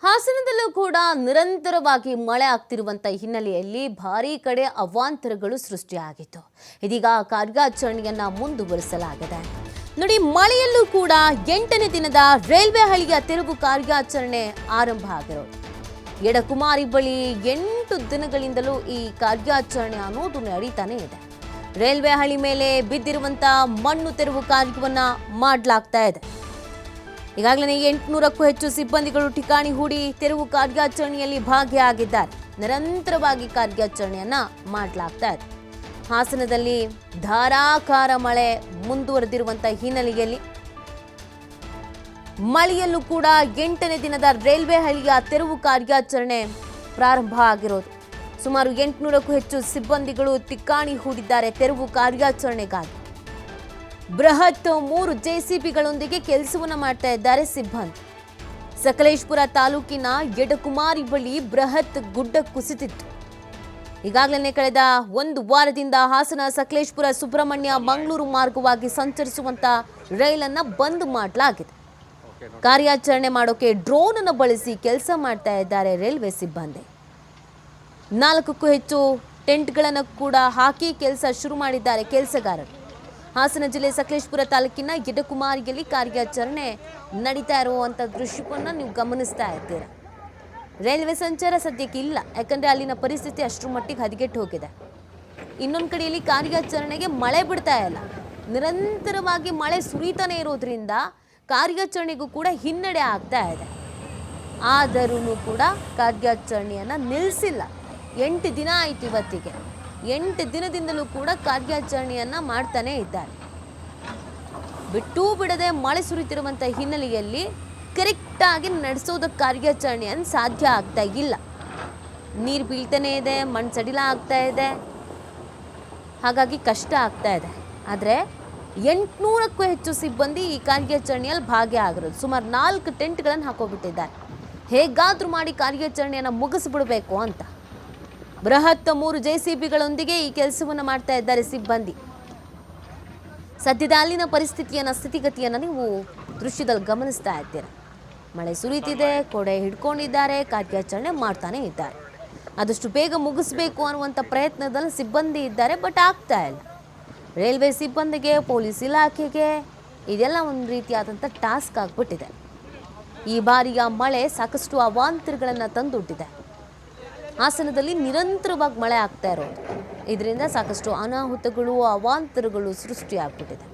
ಹಾಸನದಲ್ಲೂ ಕೂಡ ನಿರಂತರವಾಗಿ ಮಳೆ ಆಗ್ತಿರುವಂತ ಹಿನ್ನೆಲೆಯಲ್ಲಿ ಭಾರೀ ಕಡೆ ಅವಾಂತರಗಳು ಸೃಷ್ಟಿಯಾಗಿತ್ತು. ಇದೀಗ ಕಾರ್ಯಾಚರಣೆಯನ್ನ ಮುಂದುವರಿಸಲಾಗಿದೆ. ನೋಡಿ, ಮಳೆಯಲ್ಲೂ ಕೂಡ 8ನೇ ದಿನದ ರೈಲ್ವೆ ಹಳಿಯ ತೆರವು ಕಾರ್ಯಾಚರಣೆ ಆರಂಭ ಆಗಿರೋದು. ಎಡಕುಮಾರಿ ಬಳಿ 8 ದಿನಗಳಿಂದಲೂ ಈ ಕಾರ್ಯಾಚರಣೆ ಅನ್ನೋದು ನಡೀತಾನೆ ಇದೆ. ರೈಲ್ವೆ ಹಳಿ ಮೇಲೆ ಬಿದ್ದಿರುವಂತ ಮಣ್ಣು ತೆರವು ಕಾರ್ಯವನ್ನ ಮಾಡಲಾಗ್ತಾ ಇದೆ. ಈಗಾಗಲೇ 800ಕ್ಕೂ ಹೆಚ್ಚು ಸಿಬ್ಬಂದಿಗಳು ಠಿಕಾಣಿ ಹೂಡಿ ತೆರವು ಕಾರ್ಯಾಚರಣೆಯಲ್ಲಿ ಭಾಗಿಯಾಗಿದ್ದಾರೆ. ನಿರಂತರವಾಗಿ ಕಾರ್ಯಾಚರಣೆಯನ್ನ ಮಾಡಲಾಗ್ತಾ ಇದೆ. ಹಾಸನದಲ್ಲಿ ಧಾರಾಕಾರ ಮಳೆ ಮುಂದುವರೆದಿರುವಂತಹ ಹಿನ್ನೆಲೆಯಲ್ಲಿ ಮಳೆಯಲ್ಲೂ ಕೂಡ 8ನೇ ದಿನದ ರೈಲ್ವೆ ಹಳಿಯ ತೆರವು ಕಾರ್ಯಾಚರಣೆ ಪ್ರಾರಂಭ ಆಗಿರೋದು. ಸುಮಾರು 800ಕ್ಕೂ ಹೆಚ್ಚು ಸಿಬ್ಬಂದಿಗಳು ಠಿಕಾಣಿ ಹೂಡಿದ್ದಾರೆ ತೆರವು ಕಾರ್ಯಾಚರಣೆಗಾಗಿ. ಬೃಹತ್ 3 ಜೆಸಿಬಿಗಳೊಂದಿಗೆ ಕೆಲಸವನ್ನ ಮಾಡ್ತಾ ಇದ್ದಾರೆ ಸಿಬ್ಬಂದಿ. ಸಕಲೇಶಪುರ ತಾಲೂಕಿನ ಎಡಕುಮಾರಿ ಬಳಿ ಬೃಹತ್ ಗುಡ್ಡ ಕುಸಿದಿತ್ತು. ಈಗಾಗಲೇ ಕಳೆದ 1 ವಾರದಿಂದ ಹಾಸನ ಸಕಲೇಶಪುರ ಸುಬ್ರಹ್ಮಣ್ಯ ಮಂಗಳೂರು ಮಾರ್ಗವಾಗಿ ಸಂಚರಿಸುವಂತ ರೈಲನ್ನ ಬಂದ್ ಮಾಡಲಾಗಿದೆ. ಕಾರ್ಯಾಚರಣೆ ಮಾಡೋಕೆ ಡ್ರೋನ್ ಅನ್ನು ಬಳಸಿ ಕೆಲಸ ಮಾಡ್ತಾ ಇದ್ದಾರೆ ರೈಲ್ವೆ ಸಿಬ್ಬಂದಿ. 4ಕ್ಕೂ ಹೆಚ್ಚು ಟೆಂಟ್ಗಳನ್ನು ಕೂಡ ಹಾಕಿ ಕೆಲಸ ಶುರು ಮಾಡಿದ್ದಾರೆ ಕೆಲಸಗಾರರು. ಹಾಸನ ಜಿಲ್ಲೆ ಸಕಲೇಶಪುರ ತಾಲೂಕಿನ ಎಡಕುಮಾರಿಯಲ್ಲಿ ಕಾರ್ಯಾಚರಣೆ ನಡೀತಾ ಇರುವಂಥ ದೃಶ್ಯವನ್ನು ನೀವು ಗಮನಿಸ್ತಾ ಇದ್ದೀರಾ. ರೈಲ್ವೆ ಸಂಚಾರ ಸದ್ಯಕ್ಕೆ ಇಲ್ಲ, ಯಾಕಂದರೆ ಅಲ್ಲಿನ ಪರಿಸ್ಥಿತಿ ಅಷ್ಟರ ಮಟ್ಟಿಗೆ ಹದಗೆಟ್ಟು ಹೋಗಿದೆ. ಇನ್ನೊಂದು ಕಡೆಯಲ್ಲಿ ಕಾರ್ಯಾಚರಣೆಗೆ ಮಳೆ ಬಿಡ್ತಾ ಇಲ್ಲ. ನಿರಂತರವಾಗಿ ಮಳೆ ಸುರಿತಾನೆ ಇರೋದ್ರಿಂದ ಕಾರ್ಯಾಚರಣೆಗೂ ಕೂಡ ಹಿನ್ನಡೆ ಆಗ್ತಾ ಇದೆ. ಆದರೂ ಕೂಡ ಕಾರ್ಯಾಚರಣೆಯನ್ನು ನಿಲ್ಲಿಸಿಲ್ಲ. 8 ದಿನ ಆಯಿತು ಇವತ್ತಿಗೆ. 8 ದಿನದಿಂದಲೂ ಕೂಡ ಕಾರ್ಯಾಚರಣೆಯನ್ನ ಮಾಡ್ತಾನೆ ಇದ್ದಾರೆ. ಬಿಟ್ಟು ಬಿಡದೆ ಮಳೆ ಸುರಿತಿರುವಂಥ ಹಿನ್ನೆಲೆಯಲ್ಲಿ ಕರೆಕ್ಟಾಗಿ ನಡೆಸೋದಕ್ಕೆ ಕಾರ್ಯಾಚರಣೆಯನ್ನು ಸಾಧ್ಯ ಆಗ್ತಾ ಇಲ್ಲ. ನೀರು ಬೀಳ್ತಾನೆ ಇದೆ, ಮಣ್ಣು ಸಡಿಲ ಆಗ್ತಾ ಇದೆ, ಹಾಗಾಗಿ ಕಷ್ಟ ಆಗ್ತಾ ಇದೆ. ಆದರೆ 800ಕ್ಕೂ ಹೆಚ್ಚು ಸಿಬ್ಬಂದಿ ಈ ಕಾರ್ಯಾಚರಣೆಯಲ್ಲಿ ಭಾಗಿಯಾಗಿರೋದು. ಸುಮಾರು 4 ಟೆಂಟ್ಗಳನ್ನು ಹಾಕೋಬಿಟ್ಟಿದ್ದಾರೆ. ಹೇಗಾದರೂ ಮಾಡಿ ಕಾರ್ಯಾಚರಣೆಯನ್ನು ಮುಗಿಸ್ಬಿಡಬೇಕು ಅಂತ ಬೃಹತ್ 3 ಜೆಸಿಬಿಗಳೊಂದಿಗೆ ಈ ಕೆಲಸವನ್ನು ಮಾಡ್ತಾ ಇದ್ದಾರೆ ಸಿಬ್ಬಂದಿ. ಸದ್ಯದ ಅಲ್ಲಿನ ಸ್ಥಿತಿಗತಿಯನ್ನು ನೀವು ದೃಶ್ಯದಲ್ಲಿ ಗಮನಿಸ್ತಾ ಇದ್ದೀರಾ. ಮಳೆ ಸುರಿತಿದೆ, ಕೊಡೆ ಹಿಡ್ಕೊಂಡಿದ್ದಾರೆ, ಕಾರ್ಯಾಚರಣೆ ಮಾಡ್ತಾನೆ ಇದ್ದಾರೆ. ಆದಷ್ಟು ಬೇಗ ಮುಗಿಸ್ಬೇಕು ಅನ್ನುವಂಥ ಪ್ರಯತ್ನದಲ್ಲಿ ಸಿಬ್ಬಂದಿ ಇದ್ದಾರೆ, ಬಟ್ ಆಗ್ತಾ ಇಲ್ಲ. ರೈಲ್ವೆ ಸಿಬ್ಬಂದಿಗೆ, ಪೊಲೀಸ್ ಇಲಾಖೆಗೆ ಇದೆಲ್ಲ ಒಂದು ರೀತಿಯಾದಂಥ ಟಾಸ್ಕ್ ಆಗಿಬಿಟ್ಟಿದೆ. ಈ ಬಾರಿಯ ಮಳೆ ಸಾಕಷ್ಟು ಅವಾಂತರಗಳನ್ನು ತಂದೊಡ್ಡಿದೆ. ಹಾಸನದಲ್ಲಿ ನಿರಂತರವಾಗಿ ಮಳೆ ಆಗ್ತಾ ಇರೋದು, ಇದರಿಂದ ಸಾಕಷ್ಟು ಅನಾಹುತಗಳು, ಅವಾಂತರಗಳು ಸೃಷ್ಟಿಯಾಗ್ಬಿಟ್ಟಿದೆ.